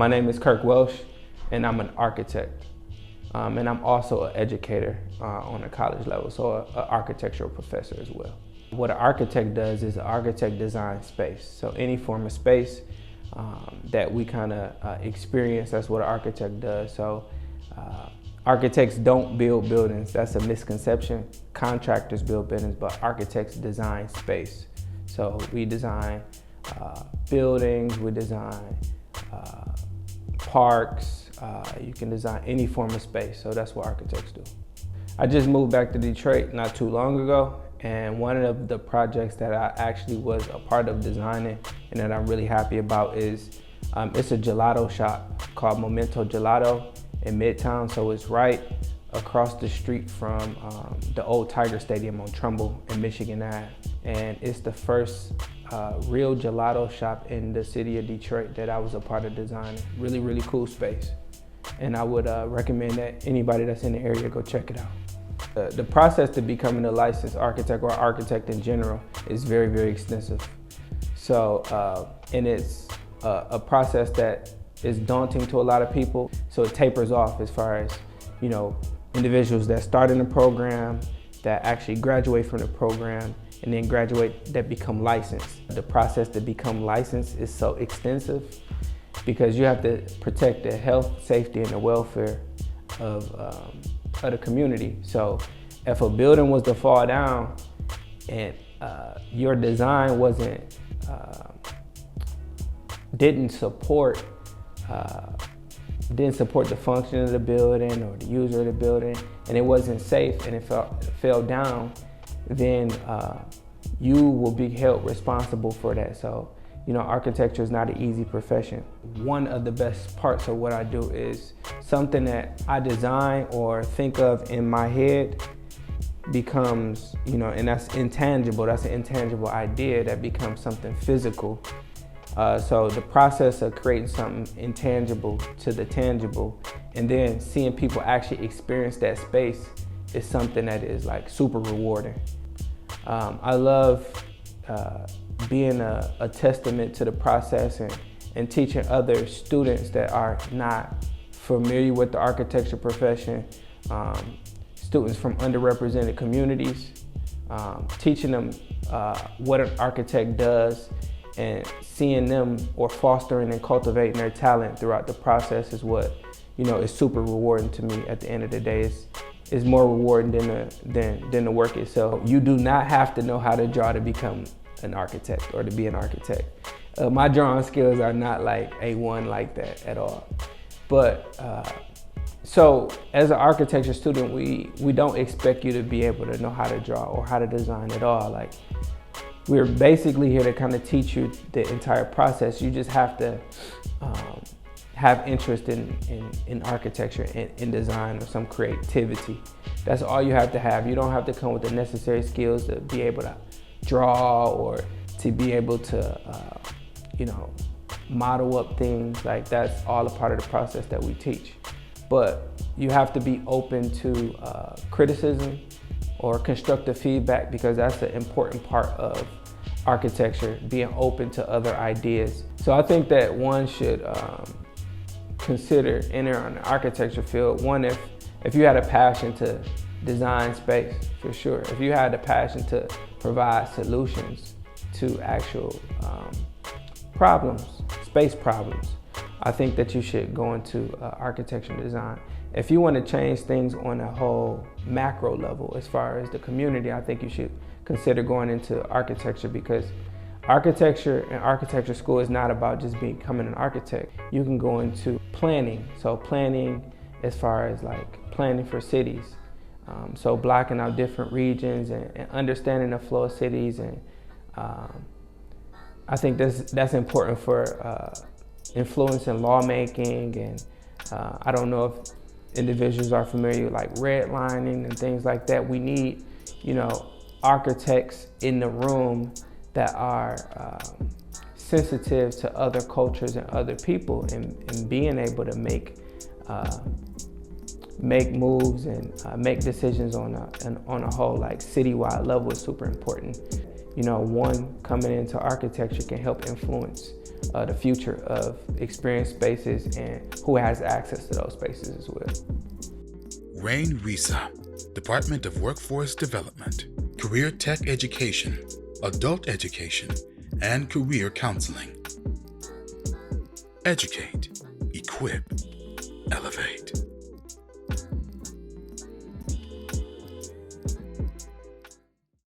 My name is Kirk Welsh, and I'm an architect. And I'm also an educator on a college level, so an architectural professor as well. What an architect does is an architect designs space. So any form of space that we kind of experience, that's what an architect does. So architects don't build buildings. That's a misconception. Contractors build buildings, but architects design space. So we design buildings, we design parks, you can design any form of space. So that's what architects do. I just moved back to Detroit not too long ago, and one of the projects that I actually was a part of designing and that I'm really happy about is it's a gelato shop called Memento Gelato in Midtown. So it's right across the street from the old Tiger Stadium on Trumbull and Michigan Ave. And it's the first real gelato shop in the city of Detroit that I was a part of designing. Really, really cool space. And I would recommend that anybody that's in the area go check it out. The process to becoming a licensed architect or architect in general is very, very extensive. So, and it's a process that is daunting to a lot of people. So it tapers off as far as, you know, individuals that start in the program, that actually graduate from the program, and then graduate that become licensed. The process to become licensed is so extensive because you have to protect the health, safety, and the welfare of the community. So if a building was to fall down and your design didn't support the function of the building or the user of the building, and it wasn't safe and it fell down, then you will be held responsible for that. So, you know, architecture is not an easy profession. One of the best parts of what I do is something that I design or think of in my head becomes, you know, and that's intangible. That's an intangible idea that becomes something physical. So the process of creating something intangible to the tangible and then seeing people actually experience that space is something that is like super rewarding. I love being a testament to the process and teaching other students that are not familiar with the architecture profession, students from underrepresented communities, teaching them what an architect does and seeing them or fostering and cultivating their talent throughout the process is what, you know, is super rewarding to me at the end of the day. Is more rewarding than the work itself. You do not have to know how to draw to become an architect or to be an architect. My drawing skills are not like A1 like that at all. But so as an architecture student, we don't expect you to be able to know how to draw or how to design at all. Like, we're basically here to kind of teach you the entire process. You just have to have interest in architecture and in design or some creativity. That's all you have to have. You don't have to come with the necessary skills to be able to draw or to be able to, you know, model up things. Like, that's all a part of the process that we teach. But you have to be open to criticism or constructive feedback, because that's an important part of architecture, being open to other ideas. So I think that one should consider entering the architecture field. One, if you had a passion to design space, for sure. If you had a passion to provide solutions to actual problems, space problems, I think that you should go into architecture and design. If you want to change things on a whole macro level as far as the community, I think you should consider going into architecture, because architecture and architecture school is not about just becoming an architect. You can go into planning. So planning as far as like planning for cities. So blocking out different regions and understanding the flow of cities. And I think that's important for influencing lawmaking. And I don't know if individuals are familiar with like redlining and things like that. We need, you know, architects in the room that are sensitive to other cultures and other people, and being able to make moves and make decisions on a whole like citywide level is super important. one coming into architecture can help influence the future of experience spaces and who has access to those spaces as well. Rain Risa, Department of Workforce Development, Career Tech Education, Adult Education, and Career Counseling. Educate, equip, elevate.